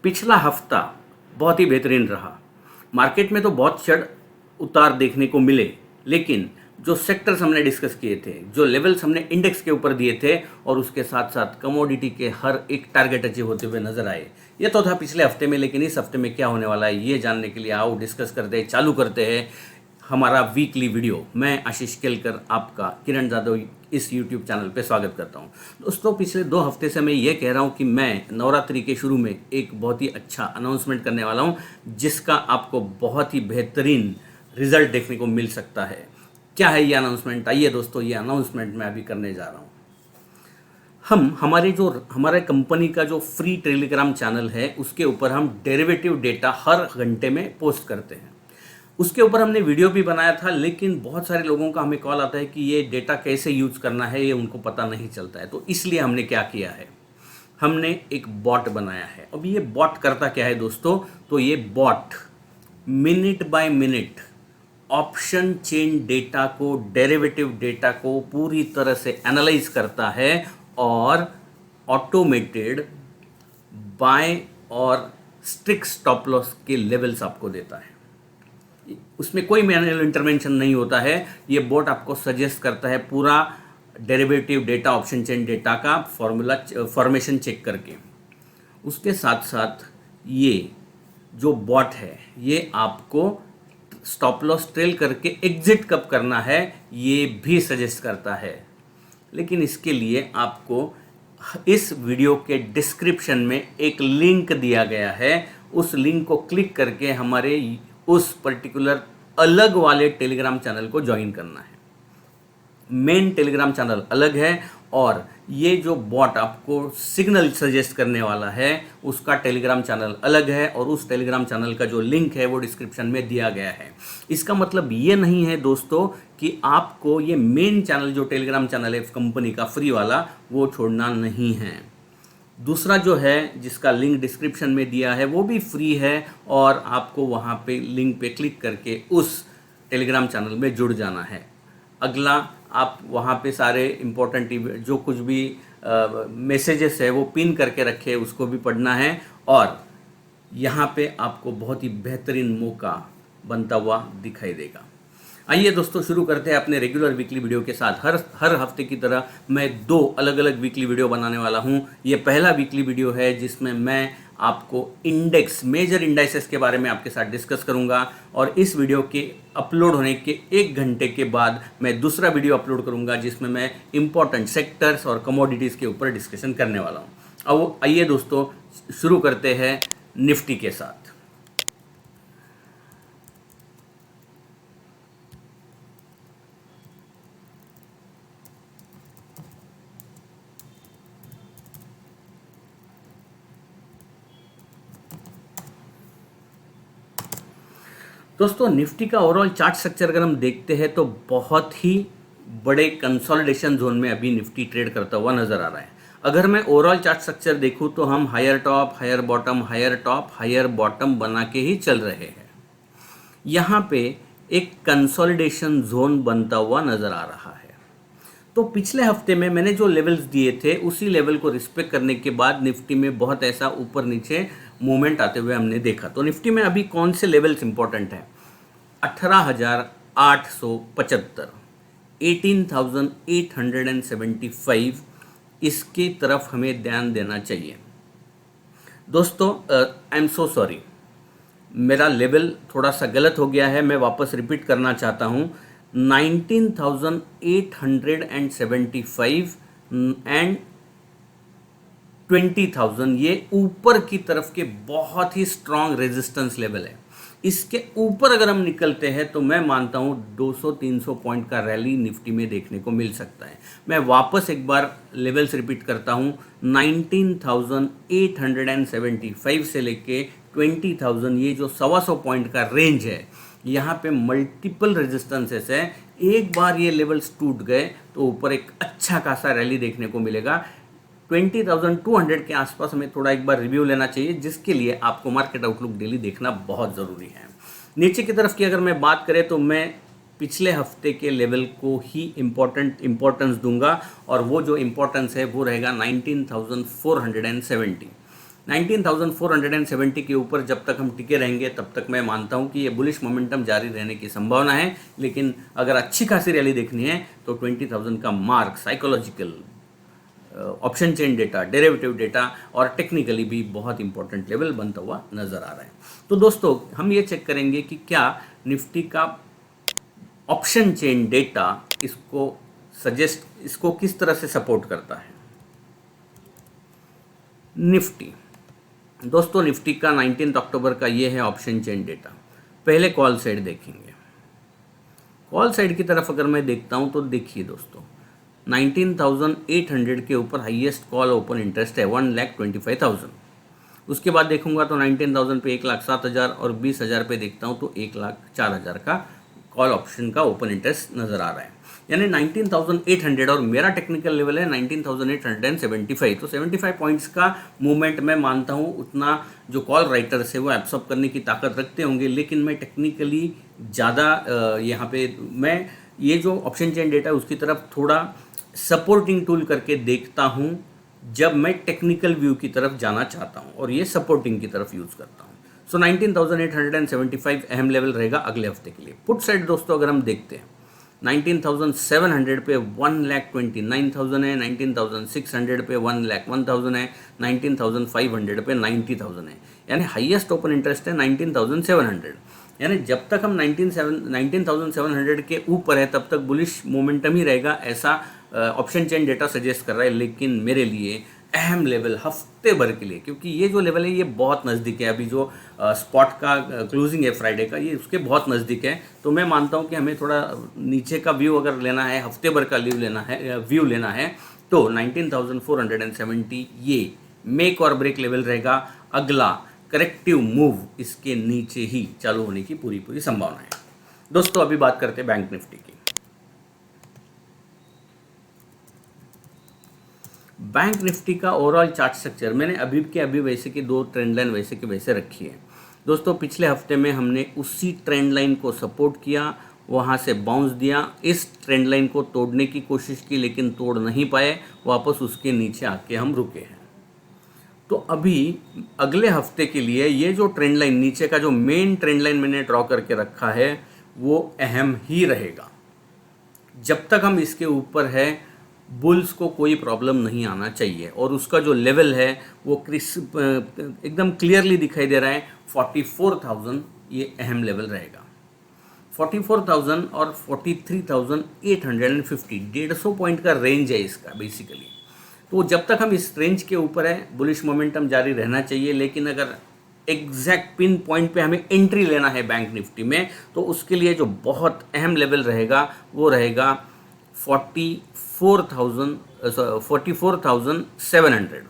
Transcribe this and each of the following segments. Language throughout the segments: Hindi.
पिछला हफ्ता बहुत ही बेहतरीन रहा। मार्केट में तो बहुत चढ़ उतार देखने को मिले, लेकिन जो सेक्टर्स हमने डिस्कस किए थे, जो लेवल्स हमने इंडेक्स के ऊपर दिए थे और उसके साथ साथ कमोडिटी के हर एक टारगेट अचीव होते हुए नजर आए। ये तो था पिछले हफ्ते में, लेकिन इस हफ्ते में क्या होने वाला है ये जानने के लिए आओ डिस्कस करते हैं, चालू करते हैं हमारा वीकली वीडियो। मैं आशीष केलकर आपका किरण जादव इस यूट्यूब चैनल पे स्वागत करता हूं। दोस्तों, पिछले 2 हफ्ते से मैं ये कह रहा हूं कि मैं नवरात्रि के शुरू में एक बहुत ही अच्छा अनाउंसमेंट करने वाला हूं, जिसका आपको बहुत ही बेहतरीन रिजल्ट देखने को मिल सकता है। क्या है ये अनाउंसमेंट? आइए दोस्तों, ये अनाउंसमेंट मैं अभी करने जा रहा हूँ। हमारे कंपनी का जो फ्री टेलीग्राम चैनल है, उसके ऊपर हम डेरिवेटिव डेटा हर घंटे में पोस्ट करते हैं। उसके ऊपर हमने वीडियो भी बनाया था, लेकिन बहुत सारे लोगों का हमें कॉल आता है कि ये डेटा कैसे यूज करना है ये उनको पता नहीं चलता है। तो इसलिए हमने क्या किया है, हमने एक बॉट बनाया है। अब ये बॉट करता क्या है दोस्तों? तो ये bot minute by minute option chain data को, डेरिवेटिव डेटा को पूरी तरह से एनालाइज करता है और ऑटोमेटेड बाय और स्ट्रिक्ट स्टॉप लॉस के लेवल्स आपको देता है। उसमें कोई मैनुअल इंटरवेंशन नहीं होता है। ये बोट आपको सजेस्ट करता है पूरा derivative data, option chain data का फॉर्मेशन चेक करके। उसके साथ साथ ये जो बॉट है ये आपको स्टॉप लॉस ट्रेल करके एग्जिट कब करना है ये भी सजेस्ट करता है। लेकिन इसके लिए आपको इस वीडियो के डिस्क्रिप्शन में एक लिंक दिया गया है, उस लिंक को क्लिक करके हमारे उस पर्टिकुलर अलग वाले टेलीग्राम चैनल को ज्वाइन करना है। मेन टेलीग्राम चैनल अलग है और ये जो बॉट आपको सिग्नल सजेस्ट करने वाला है उसका टेलीग्राम चैनल अलग है, और उस टेलीग्राम चैनल का जो लिंक है वो डिस्क्रिप्शन में दिया गया है। इसका मतलब ये नहीं है दोस्तों कि आपको ये मेन चैनल जो टेलीग्राम चैनल है कंपनी का फ्री वाला वो छोड़ना नहीं है। दूसरा जो है जिसका लिंक डिस्क्रिप्शन में दिया है वो भी फ्री है, और आपको वहाँ पे लिंक पे क्लिक करके उस टेलीग्राम चैनल में जुड़ जाना है। अगला, आप वहाँ पे सारे इम्पोर्टेंट जो कुछ भी मैसेजेस है वो पिन करके रखे, उसको भी पढ़ना है। और यहाँ पे आपको बहुत ही बेहतरीन मौका बनता हुआ दिखाई देगा। आइए दोस्तों, शुरू करते हैं अपने रेगुलर वीकली वीडियो के साथ। हर हफ्ते की तरह मैं 2 अलग अलग वीकली वीडियो बनाने वाला हूं। ये पहला वीकली वीडियो है जिसमें मैं आपको इंडेक्स, मेजर इंडाइसेस के बारे में आपके साथ डिस्कस करूंगा, और इस वीडियो के अपलोड होने के 1 घंटे के बाद मैं दूसरा वीडियो अपलोड करूंगा जिसमें मैं इंपॉर्टेंट सेक्टर्स और कमोडिटीज़ के ऊपर डिस्कशन करने वाला हूँ। अब आइए दोस्तों, शुरू करते हैं निफ्टी के साथ। दोस्तों, निफ्टी का ओवरऑल चार्ट स्ट्रक्चर अगर हम देखते हैं तो बहुत ही बड़े कंसोलिडेशन जोन में अभी निफ्टी ट्रेड करता हुआ नजर आ रहा है। अगर मैं ओवरऑल चार्ट स्ट्रक्चर देखूं तो हम higher top, higher bottom, higher top, higher bottom बना के ही चल रहे हैं। यहाँ पे एक कंसोलिडेशन जोन बनता हुआ नजर आ रहा है। तो पिछले हफ्ते में मैंने जो लेवल्स दिए थे उसी लेवल को रिस्पेक्ट करने के बाद निफ्टी में बहुत ऐसा ऊपर नीचे मूवमेंट आते हुए हमने देखा। तो निफ्टी में अभी कौन से लेवल्स इंपॉर्टेंट हैं? 18,875, 18,875, इसकी तरफ हमें ध्यान देना चाहिए। दोस्तों, आई एम सो सॉरी, मेरा लेवल थोड़ा सा गलत हो गया है, मैं वापस रिपीट करना चाहता हूँ। 19,875 एंड 20,000 ये ऊपर की तरफ के बहुत ही स्ट्रांग रेजिस्टेंस लेवल है। इसके ऊपर अगर हम निकलते हैं तो मैं मानता हूं 200-300 पॉइंट का रैली निफ्टी में देखने को मिल सकता है। मैं वापस एक बार लेवल्स रिपीट करता हूं, 19,875 से लेके 20,000, ये जो 125 पॉइंट का रेंज है, यहाँ पे मल्टीपल रेजिस्टेंसेस है। एक बार ये लेवल्स टूट गए तो ऊपर एक अच्छा खासा रैली देखने को मिलेगा। 20,200 के आसपास हमें थोड़ा एक बार रिव्यू लेना चाहिए, जिसके लिए आपको मार्केट आउटलुक डेली देखना बहुत ज़रूरी है। नीचे की तरफ की अगर मैं बात करें तो मैं पिछले हफ्ते के लेवल को ही इम्पोर्टेंस दूंगा, और वो जो इम्पोर्टेंस है वो रहेगा 19,470। 19,470 के ऊपर जब तक हम टिके रहेंगे तब तक मैं मानता हूं कि ये बुलिश मोमेंटम जारी रहने की संभावना है। लेकिन अगर अच्छी खासी रैली देखनी है तो 20,000 का mark psychological, option chain data, derivative data और टेक्निकली भी बहुत इंपॉर्टेंट लेवल बनता हुआ नजर आ रहा है। तो दोस्तों हम ये चेक करेंगे कि क्या निफ्टी का ऑप्शन चेन डेटा इसको किस तरह से सपोर्ट करता है। निफ्टी, दोस्तों निफ्टी का 19 अक्टूबर का ये है ऑप्शन चेन डेटा। पहले कॉल साइड देखेंगे। कॉल साइड की तरफ अगर मैं देखता हूं तो देखिए दोस्तों 19,800 के ऊपर हाईएस्ट कॉल ओपन इंटरेस्ट है 1,25,000। उसके बाद देखूंगा तो 19,000 पे 1,07,000 और 20,000 पे देखता हूं तो 1,04,000 का कॉल ऑप्शन का ओपन इंटरेस्ट नजर आ रहा है। यानी 19,800 और मेरा टेक्निकल लेवल है 19,875। तो 75 पॉइंट्स का मूवमेंट मैं मानता हूं उतना जो कॉल राइटर्स है वो एब्सॉर्ब करने की ताकत रखते होंगे। लेकिन मैं टेक्निकली ज़्यादा यहाँ पे मैं ये जो ऑप्शन चेन डेटा है उसकी तरफ थोड़ा सपोर्टिंग टूल करके देखता हूं जब मैं टेक्निकल व्यू की तरफ जाना चाहता हूं, और ये सपोर्टिंग की तरफ यूज़ करता हूं। सो 19,875 अहम लेवल रहेगा अगले हफ्ते के लिए। पुट साइड दोस्तों अगर हम देखते हैं 19,700 पे 1,29,000 है, 19,600 पे 1,01,000 है, 19,500 पे 90,000 है। यानी हाईएस्ट ओपन इंटरेस्ट है 19,700। यानी जब तक हम 19,700 के ऊपर है तब तक बुलिश मोमेंटम ही रहेगा, ऐसा ऑप्शन चेन डेटा सजेस्ट कर रहा है। लेकिन मेरे लिए अहम लेवल हफ्ते भर के लिए, क्योंकि ये जो लेवल है ये बहुत नज़दीक है, अभी जो स्पॉट का क्लोजिंग है फ्राइडे का ये उसके बहुत नज़दीक है। तो मैं मानता हूँ कि हमें थोड़ा नीचे का व्यू अगर लेना है, हफ्ते भर का व्यू लेना है तो 19,470 ये मेक और ब्रेक लेवल रहेगा। अगला करेक्टिव मूव इसके नीचे ही चालू होने की पूरी संभावना है। दोस्तों अभी बात करते हैं बैंक निफ्टी की। बैंक निफ्टी का ओवरऑल चार्ट स्ट्रक्चर मैंने अभी के अभी वैसे की दो ट्रेंड लाइन वैसे के वैसे रखी है। दोस्तों पिछले हफ्ते में हमने उसी ट्रेंड लाइन को सपोर्ट किया, वहाँ से बाउंस दिया, इस ट्रेंड लाइन को तोड़ने की कोशिश की लेकिन तोड़ नहीं पाए, वापस उसके नीचे आके हम रुके हैं। तो अभी अगले हफ्ते के लिए ये जो ट्रेंड लाइन नीचे का जो मेन ट्रेंड लाइन मैंने ड्रॉ करके रखा है वो अहम ही रहेगा। जब तक हम इसके ऊपर है बुल्स को कोई प्रॉब्लम नहीं आना चाहिए, और उसका जो लेवल है वो एकदम क्लियरली दिखाई दे रहा है 44,000 ये अहम लेवल रहेगा। 44,000 और 43,850 150 पॉइंट का रेंज है इसका बेसिकली। तो जब तक हम इस रेंज के ऊपर है बुलिश मोमेंटम जारी रहना चाहिए। लेकिन अगर एग्जैक्ट पिन पॉइंट पे हमें एंट्री लेना है बैंक निफ्टी में तो उसके लिए जो बहुत अहम लेवल रहेगा वो रहेगा 44,700।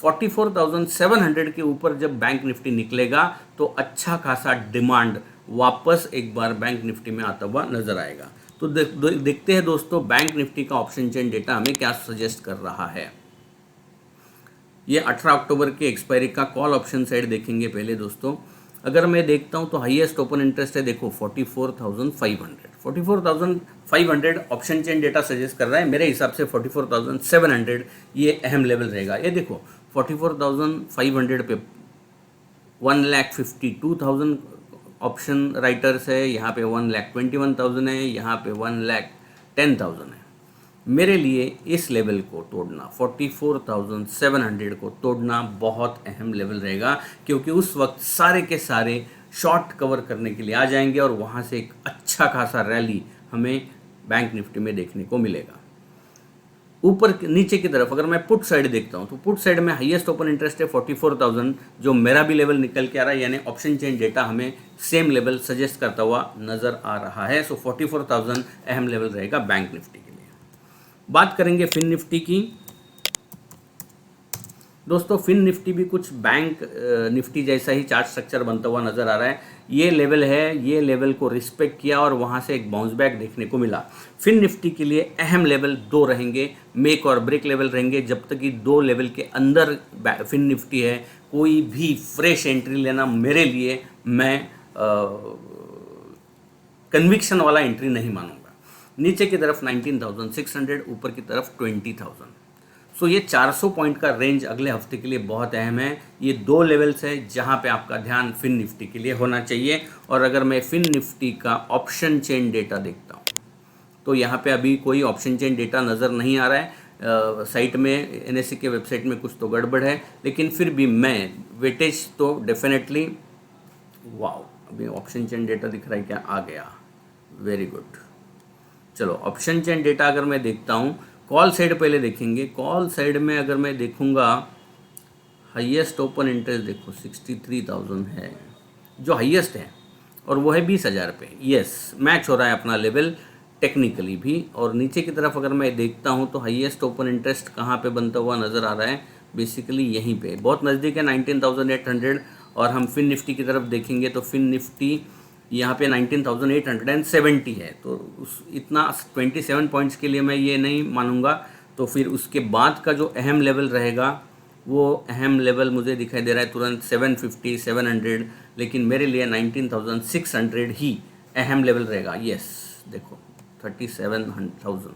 44,700 के ऊपर जब बैंक निफ्टी निकलेगा तो अच्छा खासा डिमांड वापस एक बार बैंक निफ्टी में आता हुआ नजर आएगा। तो देखते हैं दोस्तों बैंक निफ्टी का ऑप्शन चेन डेटा हमें क्या सजेस्ट कर रहा है। ये 18 अक्टूबर के एक्सपायरी का कॉल ऑप्शन साइड देखेंगे पहले दोस्तों। अगर मैं देखता हूं तो हाईएस्ट ओपन इंटरेस्ट है देखो 44,500 ऑप्शन चेन डेटा सजेस्ट कर रहा है। मेरे हिसाब से 44,700 ये अहम लेवल रहेगा। ये देखो 44,500 पे 1,52,000 ऑप्शन राइटर्स है, यहाँ पे 1,21,000 है, यहाँ पे 1,10,000 है। मेरे लिए इस लेवल को तोड़ना 44,700 को तोड़ना बहुत अहम लेवल रहेगा, क्योंकि उस वक्त सारे के सारे शॉर्ट कवर करने के लिए आ जाएंगे और वहाँ से एक अच्छा खासा रैली हमें बैंक निफ्टी में देखने को मिलेगा। ऊपर नीचे की तरफ अगर मैं पुट साइड देखता हूँ तो पुट साइड में हाईएस्ट ओपन इंटरेस्ट है 44,000 जो मेरा भी लेवल निकल के आ रहा है, यानी ऑप्शन चेन डेटा हमें सेम लेवल सजेस्ट करता हुआ नज़र आ रहा है। सो 44,000 अहम लेवल रहेगा बैंक निफ्टी के लिए। बात करेंगे फिन निफ्टी की। दोस्तों फिन निफ्टी भी कुछ बैंक निफ्टी जैसा ही चार्ट स्ट्रक्चर बनता हुआ नज़र आ रहा है। ये लेवल है, ये लेवल को रिस्पेक्ट किया और वहाँ से एक बाउंस बैक देखने को मिला। फिन निफ्टी के लिए अहम लेवल दो रहेंगे, मेक और ब्रेक लेवल रहेंगे। जब तक कि दो लेवल के अंदर फिन निफ्टी है कोई भी फ्रेश एंट्री लेना मेरे लिए मैं कन्विक्शन वाला एंट्री नहीं मानूंगा। नीचे की तरफ 19,600, ऊपर की तरफ 20,000। सो ये 400 पॉइंट का रेंज अगले हफ्ते के लिए बहुत अहम है। ये 2 लेवल्स है जहाँ पे आपका ध्यान फिन निफ्टी के लिए होना चाहिए। और अगर मैं फिन निफ्टी का ऑप्शन चेन डेटा देखता हूँ तो यहाँ पे अभी कोई ऑप्शन चेन डेटा नज़र नहीं आ रहा है। साइट में NSE के वेबसाइट में कुछ तो गड़बड़ है, लेकिन फिर भी मैं वेटेज तो डेफिनेटली, वाओ अभी ऑप्शन चेन डेटा दिख रहा है क्या? आ गया, वेरी गुड। चलो ऑप्शन चेन डेटा अगर मैं देखता हूँ, कॉल साइड पहले देखेंगे। कॉल साइड में अगर मैं देखूँगा, हाईएस्ट ओपन इंटरेस्ट देखो 63,000 है जो हाईएस्ट है, और वो है 20,000 पे। यस, मैच हो रहा है अपना लेवल टेक्निकली भी। और नीचे की तरफ अगर मैं देखता हूँ तो हाईएस्ट ओपन इंटरेस्ट कहाँ पे बनता हुआ नज़र आ रहा है? बेसिकली यहीं पे, बहुत नज़दीक है 19,800। और हम फिन निफ्टी की तरफ देखेंगे तो फिन निफ्टी यहाँ पे 19,870 है। तो उस इतना 27 पॉइंट्स के लिए मैं ये नहीं मानूंगा। तो फिर उसके बाद का जो अहम लेवल रहेगा, वो अहम लेवल मुझे दिखाई दे रहा है तुरंत 750 700, लेकिन मेरे लिए 19,600 ही अहम लेवल रहेगा। यस देखो 37,000,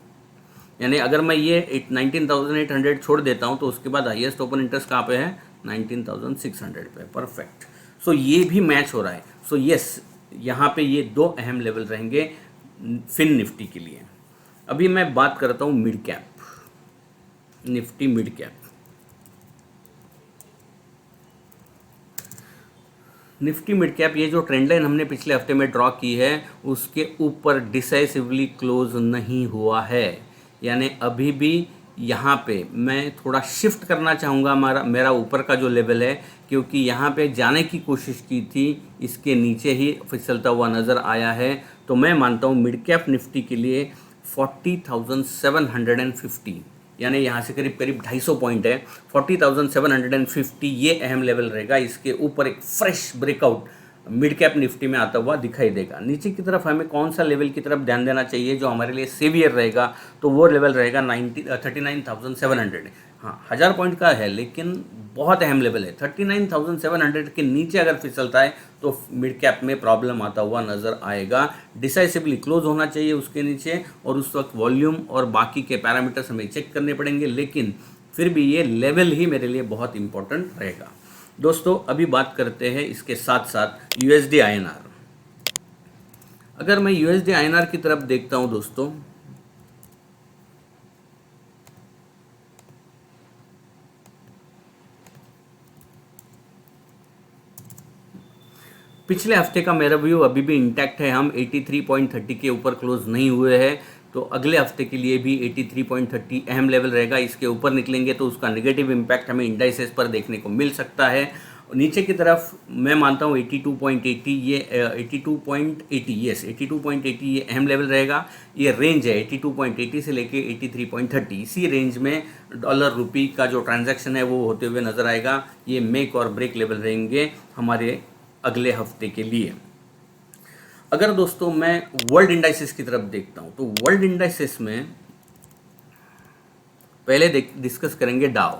यानी अगर मैं ये 19,800 छोड़ देता हूँ तो उसके बाद हाईएस्ट ओपन इंटरेस्ट कहाँ पे है? 19,600 पे। परफेक्ट। सो ये भी मैच हो रहा है। सो यस, यहाँ पे ये 2 अहम लेवल रहेंगे फिन निफ्टी के लिए। अभी मैं बात करता हूँ mid cap, Nifty mid cap. Nifty mid cap, ये जो ट्रेंड लाइन हमने पिछले हफ्ते में ड्रॉ की है उसके ऊपर डिसाइसिवली क्लोज नहीं हुआ है, यानी अभी भी यहाँ पे मैं थोड़ा शिफ्ट करना चाहूँगा मेरा ऊपर का जो लेवल है, क्योंकि यहाँ पे जाने की कोशिश की थी, इसके नीचे ही फिसलता हुआ नज़र आया है। तो मैं मानता हूँ मिड कैप निफ्टी के लिए 40,750, यानी यहाँ से करीब करीब 250 पॉइंट है। 40,750 ये अहम लेवल रहेगा। इसके ऊपर एक fresh breakout mid cap Nifty में आता हुआ दिखाई देगा। नीचे की तरफ हमें कौन सा लेवल की तरफ ध्यान देना चाहिए जो हमारे लिए सेवियर रहेगा? तो वो लेवल रहेगा 39,700। हाँ 1000 पॉइंट का है, लेकिन बहुत अहम लेवल है। 39,700 के नीचे अगर फिसलता है तो मिड कैप में प्रॉब्लम आता हुआ नज़र आएगा। डिसाइसिवली क्लोज होना चाहिए उसके नीचे, और उस वक्त वॉल्यूम और बाकी के पैरामीटर्स हमें चेक करने पड़ेंगे, लेकिन फिर भी ये लेवल ही मेरे लिए बहुत इंपॉर्टेंट रहेगा। दोस्तों अभी बात करते हैं इसके साथ साथ USD INR। अगर मैं USD INR की तरफ देखता हूं दोस्तों, पिछले हफ्ते का मेरा व्यू अभी भी इंटैक्ट है। हम 83.30 के ऊपर क्लोज नहीं हुए हैं, तो अगले हफ्ते के लिए भी 83.30 अहम लेवल रहेगा। इसके ऊपर निकलेंगे तो उसका नेगेटिव इम्पैक्ट हमें इंडाइसेस पर देखने को मिल सकता है। नीचे की तरफ मैं मानता हूँ 82.80, ये 82.80, यस 82.80 ये अहम लेवल रहेगा। ये रेंज है 82.80 से लेके 83.30, इसी रेंज में डॉलर रुपी का जो ट्रांजैक्शन है वो होते हुए नज़र आएगा। ये मेक और ब्रेक लेवल रहेंगे हमारे अगले हफ्ते के लिए। अगर दोस्तों मैं वर्ल्ड इंडाइसेस की तरफ देखता हूं तो वर्ल्ड इंडाइसेस में पहले डिस्कस करेंगे डाउ।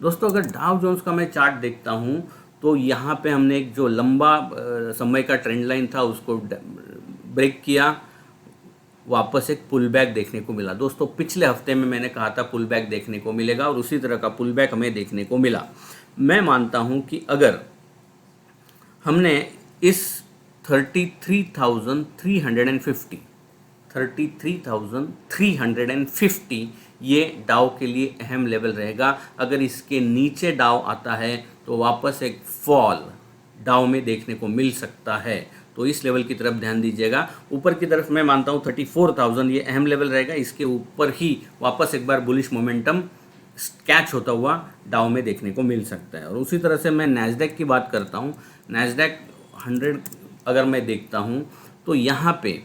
दोस्तों अगर डाउ जोन्स का मैं चार्ट देखता हूं तो यहाँ पे हमने एक जो लंबा समय का ट्रेंड लाइन था उसको ब्रेक किया, वापस एक पुल बैक देखने को मिला। दोस्तों पिछले हफ्ते में मैंने कहा था पुल बैक देखने को मिलेगा, और उसी तरह का पुल बैक हमें देखने को मिला। मैं मानता हूँ कि अगर हमने इस 33,350 ये डाउ के लिए अहम लेवल रहेगा। अगर इसके नीचे डाउ आता है तो वापस एक फॉल डाउ में देखने को मिल सकता है, तो इस लेवल की तरफ ध्यान दीजिएगा। ऊपर की तरफ मैं मानता हूँ 34,000 ये अहम लेवल रहेगा। इसके ऊपर ही वापस एक बार बुलिश मोमेंटम कैच होता हुआ डाउ में देखने को मिल सकता है। और उसी तरह से मैं नैस्डैक की बात करता हूँ। नैस्डैक 100 अगर मैं देखता हूँ तो यहाँ पे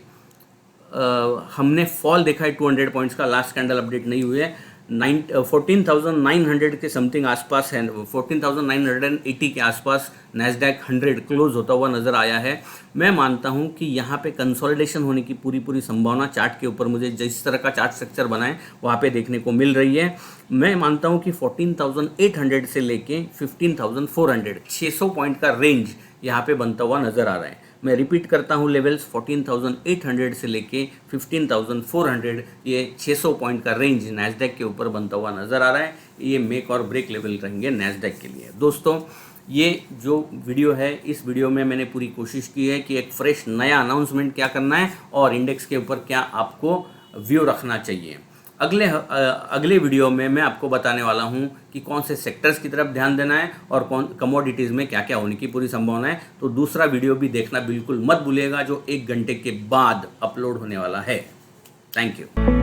हमने फॉल देखा है 200 पॉइंट्स का, लास्ट कैंडल अपडेट नहीं हुए है। 14,900 के समथिंग आसपास है, 14,980 के आसपास नैस्डैक 100 क्लोज होता हुआ नज़र आया है। मैं मानता हूं कि यहाँ पे कंसोलिडेशन होने की पूरी संभावना चार्ट के ऊपर मुझे जिस तरह का चार्ट स्ट्रक्चर बनाए वहाँ पे देखने को मिल रही है। मैं मानता हूं कि 14,800 से लेके 15,400 600 पॉइंट का रेंज यहाँ पे बनता हुआ नज़र आ रहा है। मैं रिपीट करता हूँ, लेवल्स 14,800 से लेके 15,400, ये 600 पॉइंट का रेंज नैस्डैक के ऊपर बनता हुआ नज़र आ रहा है। ये मेक और ब्रेक लेवल रहेंगे नैस्डैक के लिए। दोस्तों, ये जो वीडियो है, इस वीडियो में मैंने पूरी कोशिश की है कि एक फ्रेश नया अनाउंसमेंट क्या करना है और इंडेक्स के ऊपर क्या आपको व्यू रखना चाहिए। अगले वीडियो में मैं आपको बताने वाला हूं कि कौन से सेक्टर्स की तरफ ध्यान देना है और कौन कमोडिटीज़ में क्या क्या होने की पूरी संभावना है। तो दूसरा वीडियो भी देखना बिल्कुल मत भूलिएगा, जो 1 घंटे के बाद अपलोड होने वाला है। Thank you.